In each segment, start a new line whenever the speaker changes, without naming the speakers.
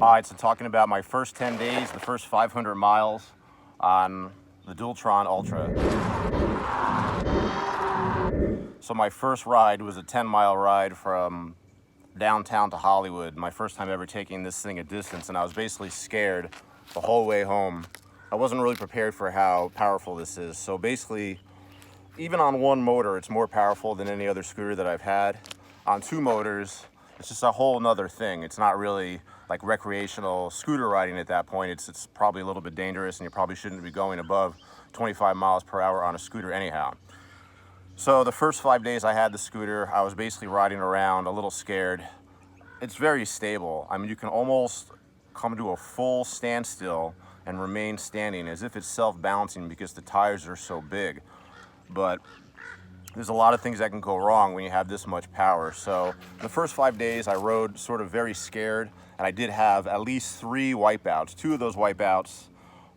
Hi, so talking about my first 10 days, the first 500 miles on the Dualtron Ultra. So my first ride was a 10-mile ride from downtown to Hollywood. My first time ever taking this thing a distance, and I was basically scared the whole way home. I wasn't really prepared for how powerful this is. So basically, even on one motor, it's more powerful than any other scooter that I've had. On two motors, it's just a whole nother thing. It's not really like recreational scooter riding at that point. It's probably a little bit dangerous, and you probably shouldn't be going above 25 miles per hour on a scooter anyhow. So the first 5 days I had the scooter, I was basically riding around a little scared. It's very stable. I mean, you can almost come to a full standstill and remain standing as if it's self-balancing because the tires are so big. But there's a lot of things that can go wrong when you have this much power. So the first 5 days I rode sort of very scared, and I did have at least 3 wipeouts. 2 of those wipeouts,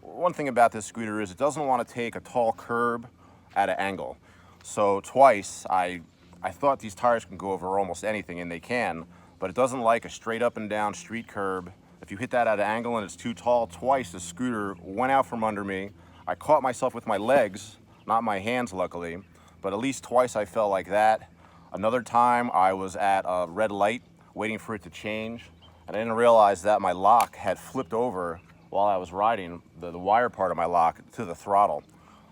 one thing about this scooter is it doesn't want to take a tall curb at an angle. So twice I thought these tires can go over almost anything, and they can, but it doesn't like a straight up and down street curb. If you hit that at an angle and it's too tall, twice the scooter went out from under me. I caught myself with my legs, not my hands luckily, but at least twice I felt like that. Another time I was at a red light waiting for it to change, and I didn't realize that my lock had flipped over while I was riding, the wire part of my lock to the throttle.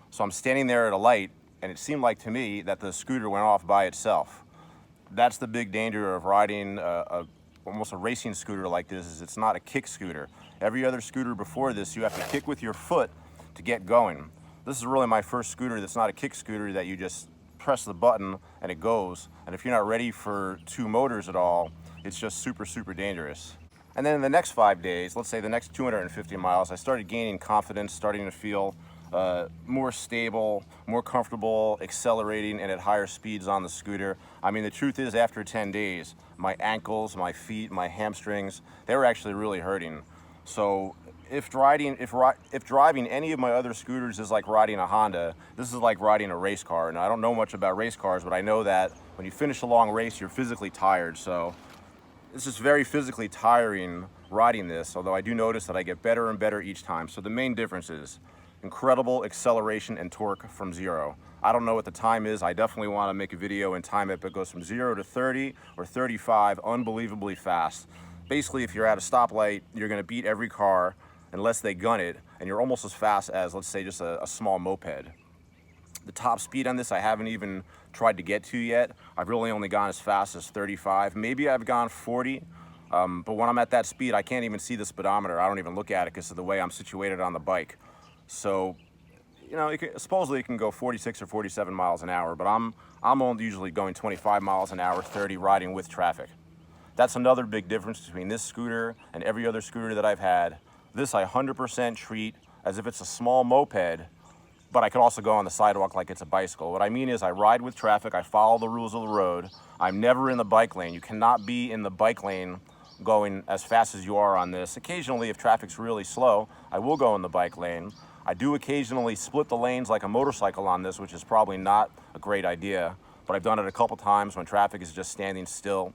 So I'm standing there at a light, and it seemed like to me that the scooter went off by itself. That's the big danger of riding almost a racing scooter like this, is it's not a kick scooter. Every other scooter before this, you have to kick with your foot to get going. This is really my first scooter that's not a kick scooter that you just press the button and it goes. And if you're not ready for 2 motors at all, it's just super, super dangerous. And then in the next 5 days, let's say the next 250 miles, I started gaining confidence, starting to feel more stable, more comfortable accelerating and at higher speeds on the scooter. I mean, the truth is, after 10 days, my ankles, my feet, my hamstrings, they were actually really hurting. So if driving any of my other scooters is like riding a Honda, this is like riding a race car. And I don't know much about race cars, but I know that when you finish a long race, you're physically tired. So it's just very physically tiring riding this, although I do notice that I get better and better each time. So the main difference is incredible acceleration and torque from 0. I don't know what the time is. I definitely want to make a video and time it, but it goes from 0 to 30 or 35 unbelievably fast. Basically, if you're at a stoplight, you're going to beat every car unless they gun it, and you're almost as fast as, let's say, just a small moped. The top speed on this I haven't even tried to get to yet. I've really only gone as fast as 35. Maybe I've gone 40, but when I'm at that speed, I can't even see the speedometer. I don't even look at it because of the way I'm situated on the bike. So, you know, supposedly it can go 46 or 47 miles an hour, but I'm only usually going 25 miles an hour, 30 riding with traffic. That's another big difference between this scooter and every other scooter that I've had. This I 100% treat as if it's a small moped, but I can also go on the sidewalk like it's a bicycle. What I mean is I ride with traffic, I follow the rules of the road. I'm never in the bike lane. You cannot be in the bike lane going as fast as you are on this. Occasionally, if traffic's really slow, I will go in the bike lane. I do occasionally split the lanes like a motorcycle on this, which is probably not a great idea, but I've done it a couple times when traffic is just standing still.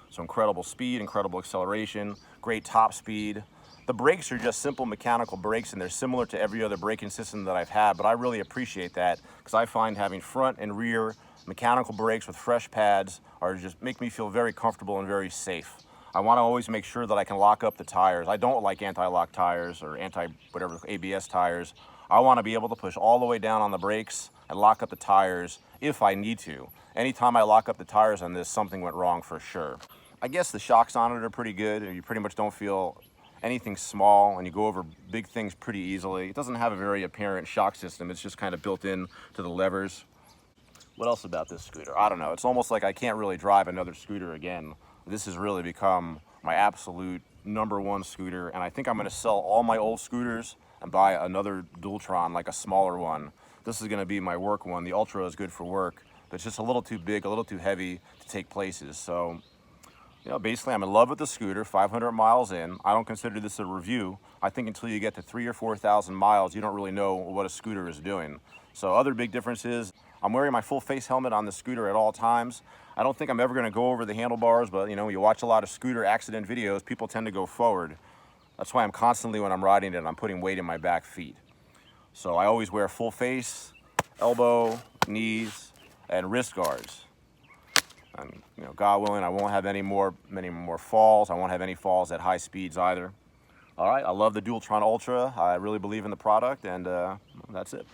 So incredible speed, incredible acceleration, great top speed. The brakes are just simple mechanical brakes, and they're similar to every other braking system that I've had, but I really appreciate that because I find having front and rear mechanical brakes with fresh pads just make me feel very comfortable and very safe. I want to always make sure that I can lock up the tires. I don't like anti-lock tires or whatever ABS tires. I want to be able to push all the way down on the brakes and lock up the tires if I need to. Anytime I lock up the tires on this, something went wrong for sure. I guess the shocks on it are pretty good. You pretty much don't feel anything small, and you go over big things pretty easily. It doesn't have a very apparent shock system. It's just kind of built in to the levers. What else about this scooter? I don't know. It's almost like I can't really drive another scooter again. This has really become my absolute #1 scooter, and I think I'm going to sell all my old scooters and buy another Dualtron, like a smaller one. This is going to be my work one. The Ultra is good for work, but it's just a little too big, a little too heavy to take places. So, you know, basically I'm in love with the scooter, 500 miles in. I don't consider this a review. I think until you get to 3,000 or 4,000 miles, you don't really know what a scooter is doing. So other big differences, I'm wearing my full face helmet on the scooter at all times. I don't think I'm ever going to go over the handlebars, but you know, you watch a lot of scooter accident videos, people tend to go forward. That's why I'm constantly, when I'm riding it, I'm putting weight in my back feet. So I always wear full face, elbow, knees, and wrist guards. And you know, God willing, I won't have many more falls. I won't have any falls at high speeds either. All right, I love the Dualtron Ultra. I really believe in the product, and that's it.